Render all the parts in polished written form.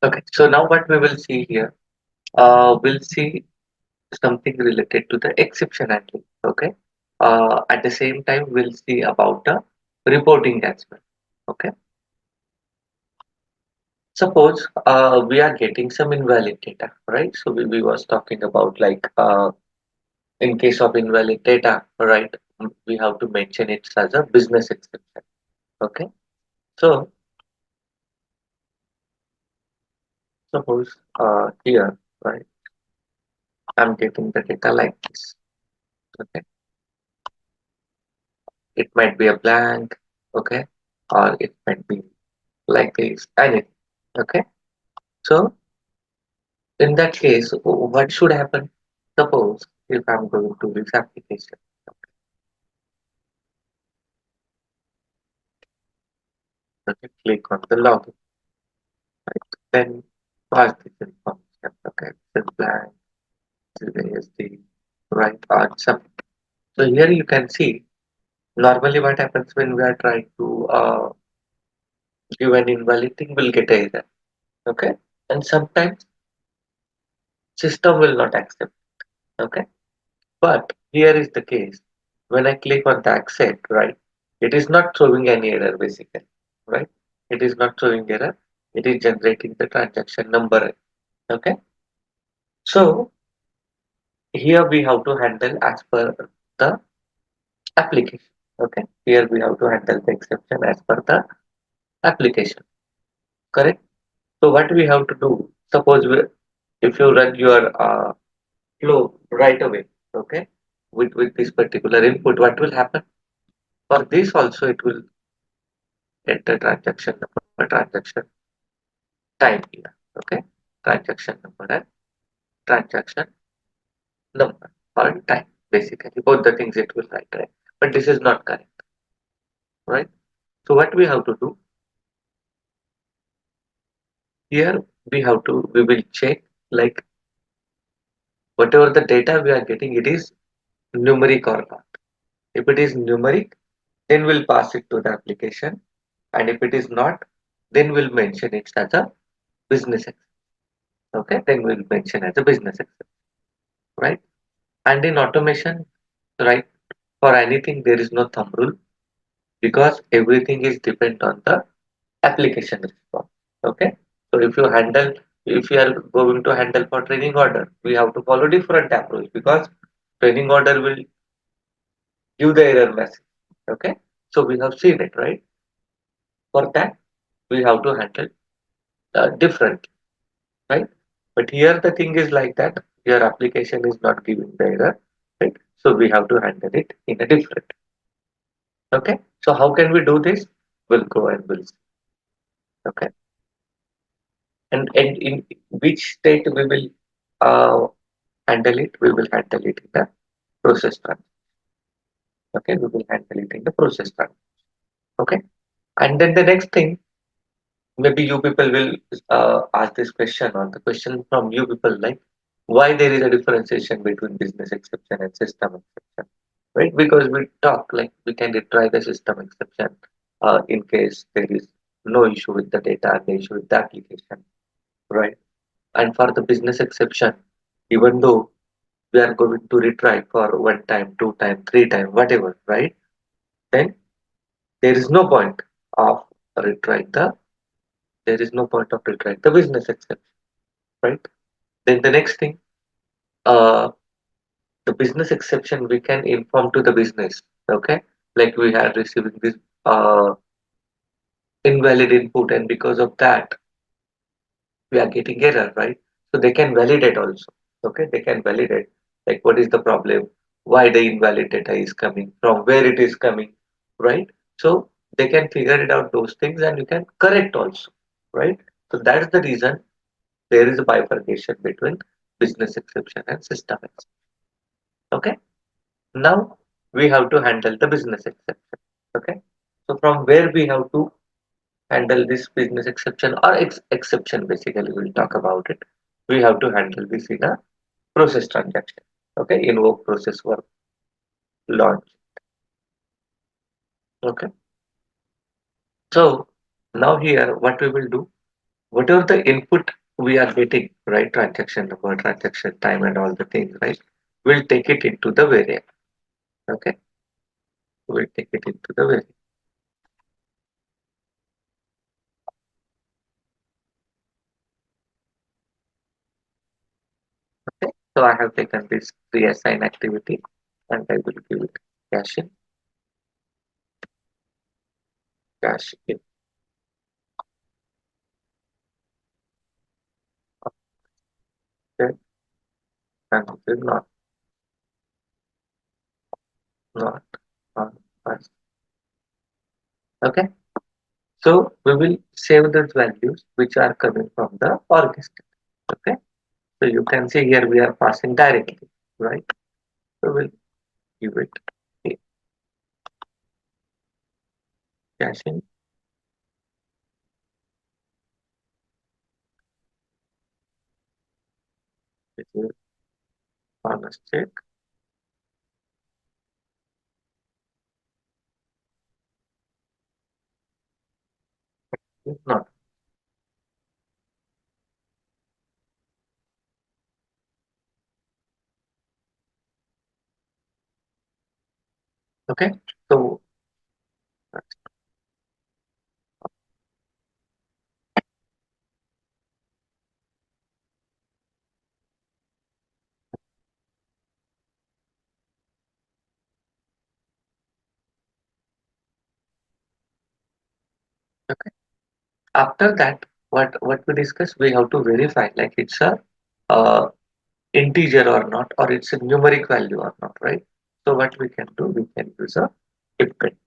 Okay, so now what we will see here, we'll see something related to the exception handling. Okay, at the same time, we'll see about the reporting as well. Okay, suppose we are getting some invalid data, right? So we was talking about like in case of invalid data, right? We have to mention it as a business exception. Okay, so suppose here, right? I'm getting the data like this. Okay, it might be a blank, okay, or it might be like this, anything. Okay, so in that case, what should happen? Suppose if I'm going to this application, okay, click on the login, right? Then pass this information. Okay, it's blank, this is ASD, right? Or something. So here you can see normally what happens when we are trying to give an invalid thing, we'll get a error. Okay, and sometimes system will not accept. Okay, but here is the case. When I click on the accept, right, it is not showing any error basically, right? It is not showing error. It is generating the transaction number. Okay, so here we have to handle as per the application. Okay, here we have to handle the exception as per the application. Correct. So what we have to do? Suppose if you run your flow right away, okay, with this particular input, what will happen? For this also, it will get the transaction number, transaction time here. Okay, transaction number and transaction number or time. Basically, both the things it will write, right? But this is not correct, right? So what we have to do here, we will check like whatever the data we are getting, it is numeric or not. If it is numeric, then we'll pass it to the application, and if it is not, then we'll mention it as a business exception. Okay, then we'll mention as a business exception, right? And in automation, right, for anything there is no thumb rule because everything is depend on the application response. Okay, so if you are going to handle for training order, we have to follow different approach because training order will give the error message. Okay, so we have seen it, right? For that we have to handle different, right? But here the thing is like that your application is not giving the error, right? So we have to handle it in a different. Okay, so how can we do this? We'll go and we'll see. Okay, and in which state we will uh, handle it? We will handle it in the process run. Okay, we will handle it in the process run. Okay, and then the next thing, maybe you people will ask this question or the question from you people like why there is a differentiation between business exception and system exception, right? Because we talk like we can retry the system exception in case there is no issue with the data, no issue with the application, right? And for the business exception, even though we are going to retry for one time, two time, three time, whatever, right? Then there is no point of retrying the there is no point of retrying the business exception, right? Then the next thing, uh, the business exception we can inform to the business, okay? Like we had receiving this uh, invalid input, and because of that we are getting error, right? So they can validate also. Okay, they can validate like what is the problem, why the invalid data is coming, from where it is coming, right? So they can figure it out those things and you can correct also, right? So that's the reason there is a bifurcation between business exception and system exception. Okay, now we have to handle the business exception. Okay, so from where we have to handle this business exception or exception basically we'll talk about it. We have to handle this in a process transaction. Okay, invoke process work launch. Okay, so now here what we will do, whatever the input we are getting, right? Transaction number, transaction time, and all the things, right? We'll take it into the variable. Okay, we'll take it into the variable. Okay, so I have taken this pre-assign activity, and I will give it cache in, okay, and it will not, not, pass. Okay, so we will save those values which are coming from the orchestra. Okay, so you can see here we are passing directly, right? So we'll give it a caching, which is honest check, is not. Okay, so okay. After that, what we discussed, we have to verify like it's a uh, integer or not, or it's a numeric value or not, right? So what we can do, we can use a if condition.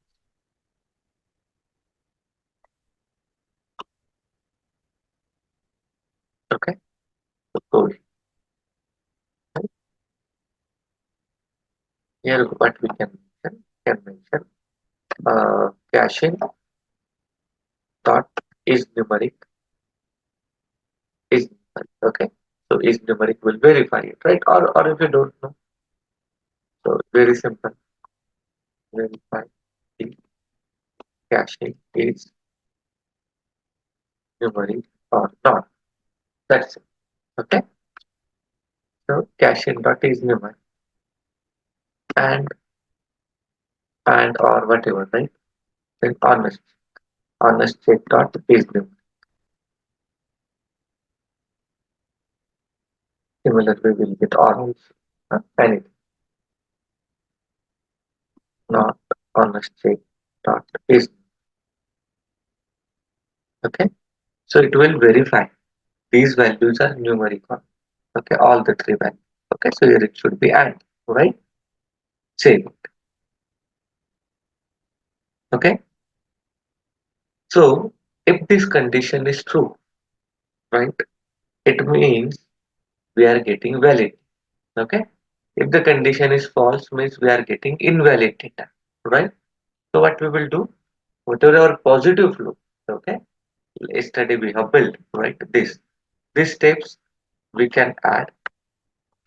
Okay, so here what we can mention caching dot is numeric is numeric, okay. So is numeric will verify it, right? Or if you don't know, so very simple, verify the caching is numeric or not. That's it. Okay. So caching dot is numeric and or whatever, right? Then honest check dot is numeric. Similarly, we'll get or anything not honest check dot is okay. So it will verify these values are numerical. Okay, all the three values. Okay, so here it should be and right. Save it. Okay. So if this condition is true, right, it means we are getting valid. Okay. If the condition is false, means we are getting invalid data. Right. So what we will do, whatever our positive flow, okay, yesterday we have built, right, these steps we can add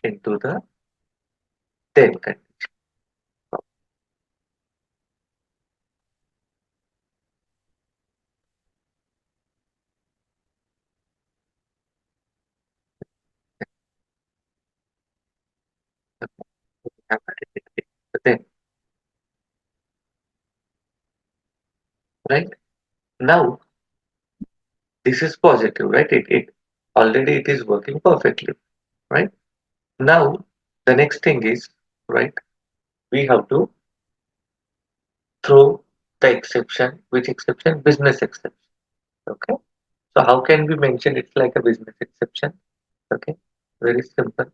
into the then condition. We have added it into the then, right. Now this is positive, right? It already it is working perfectly, right? Now the next thing is, right, we have to throw the exception. Which exception? Business exception. Okay. So how can we mention it's like a business exception? Okay. Very simple.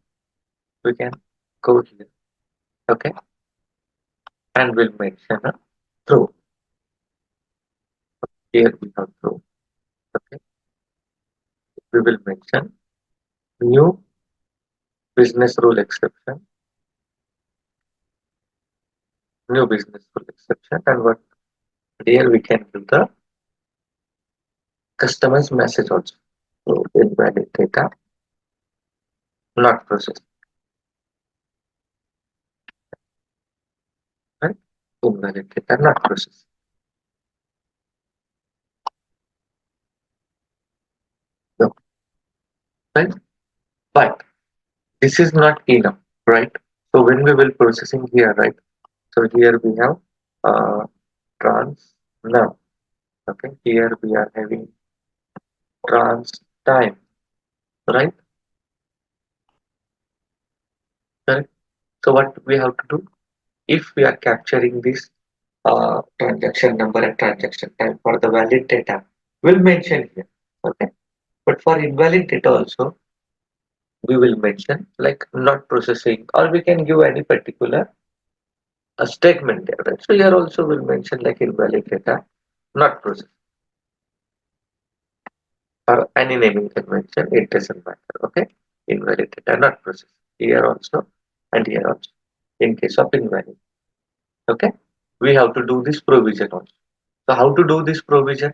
We can go here. Okay. And we'll mention a throw. Here we have throw. Okay. We will mention new business rule exception, new business rule exception, and what here we can give the customer's message also. So invalid data not processed, right? Invalid data not processed. right? But this is not enough, right? So when we will processing here, right? So here we have trans now. Okay, here we are having trans time, right? Correct. So what we have to do, if we are capturing this transaction number and transaction time for the valid data, we'll mention here. Okay, but for invalid data also, we will mention like not processing, or we can give any particular statement there, right? So here also we'll mention like invalid data, not processed, or any naming convention, it doesn't matter. Okay, invalid data, not processed. Here also and here also. In case of invalid, okay, we have to do this provision also. So how to do this provision,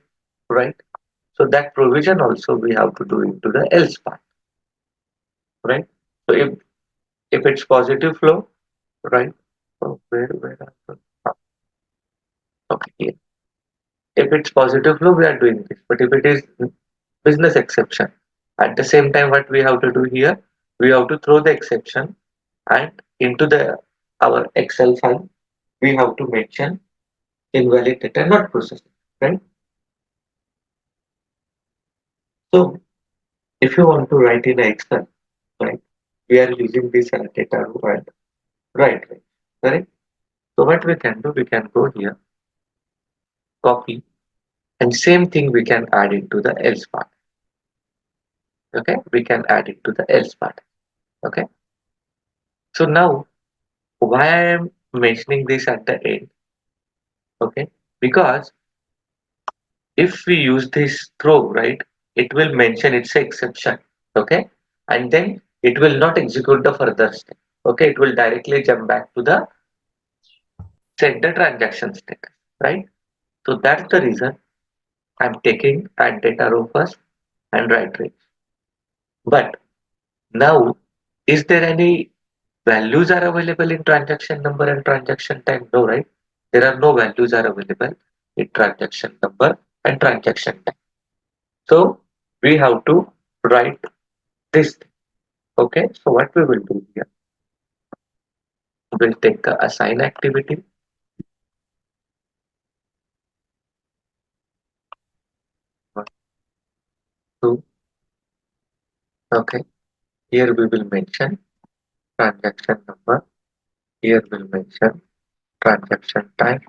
right? So that provision also we have to do into the else part, right? So if it's positive flow, right? So where are okay, here. If it's positive flow, we are doing this. But if it is business exception, at the same time, what we have to do here, we have to throw the exception and into the our Excel file, we have to mention invalid data not processed, right? So if you want to write in Excel, right, we are using this data row, right, correct? So what we can do, we can go here, copy, and same thing we can add into the else part. Okay, we can add it to the else part. Okay, so now why I am mentioning this at the end? Okay, because if we use this throw, right, it will mention its exception. Okay, and then it will not execute the further step. Okay, it will directly jump back to the set the transaction status, right? So that's the reason I'm taking add data row first and write range. But now, is there any values are available in transaction number and transaction time? No, right? There are no values are available in transaction number and transaction time. So we have to write this. Okay, so what we will do here, we'll take the assign activity. One, two, okay. Here we will mention transaction number. Here we'll mention transaction time,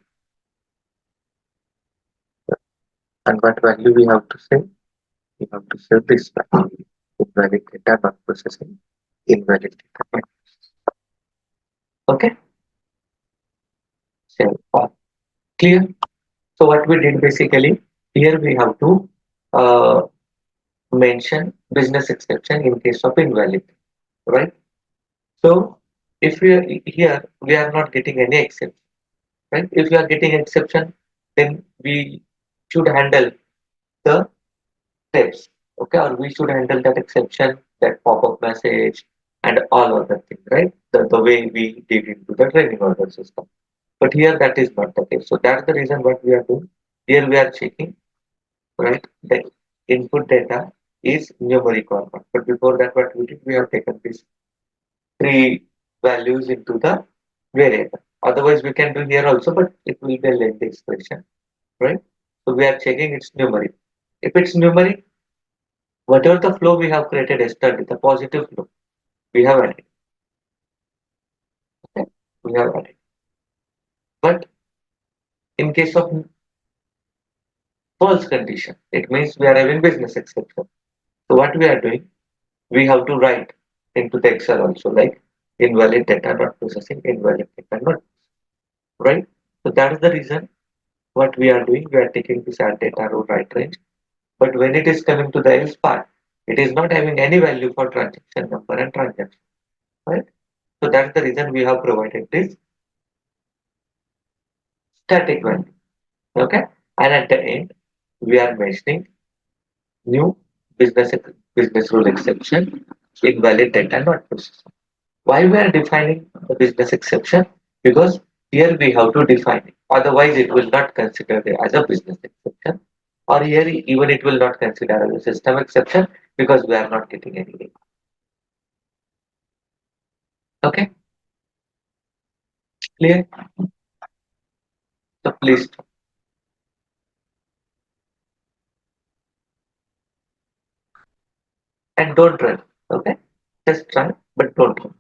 and what value we have to say? We have to say this value. Invalid data not processing. Invalid data. Not okay. Save all. Clear. So what we did basically, here we have to uh, mention business exception in case of invalid, right? So if we are here, we are not getting any exception, right? If we are getting exception, then we should handle the steps, okay? Or we should handle that exception, that pop-up message, and all other things, right? The way we did into the training order system. But here that is not the case. So that's the reason what we are doing. Here we are checking, right? The input data is numeric or not. But before that, what we did, we have taken these three values into the variable. Otherwise, we can do here also, but it will be a lengthy expression, right? So we are checking its numeric. If it's numeric, whatever the flow we have created yesterday, the positive flow, we have added. Okay? We have added. But in case of false condition, it means we are having business exception. So what we are doing, we have to write into the Excel also like invalid data not processing, invalid data not, right? So that is the reason what we are doing. We are taking this add data row write range. But when it is coming to the else part, it is not having any value for transaction number and transaction, right? So that's the reason we have provided this static value. Okay. And at the end, we are mentioning new business business rule exception, invalid data not processed. Why we are defining the business exception? Because here we have to define it. Otherwise, it will not consider it as a business exception. Or here even it will not consider as a system exception because we are not getting any data. Okay, clear? So please, and don't run. Okay, just try, but don't run.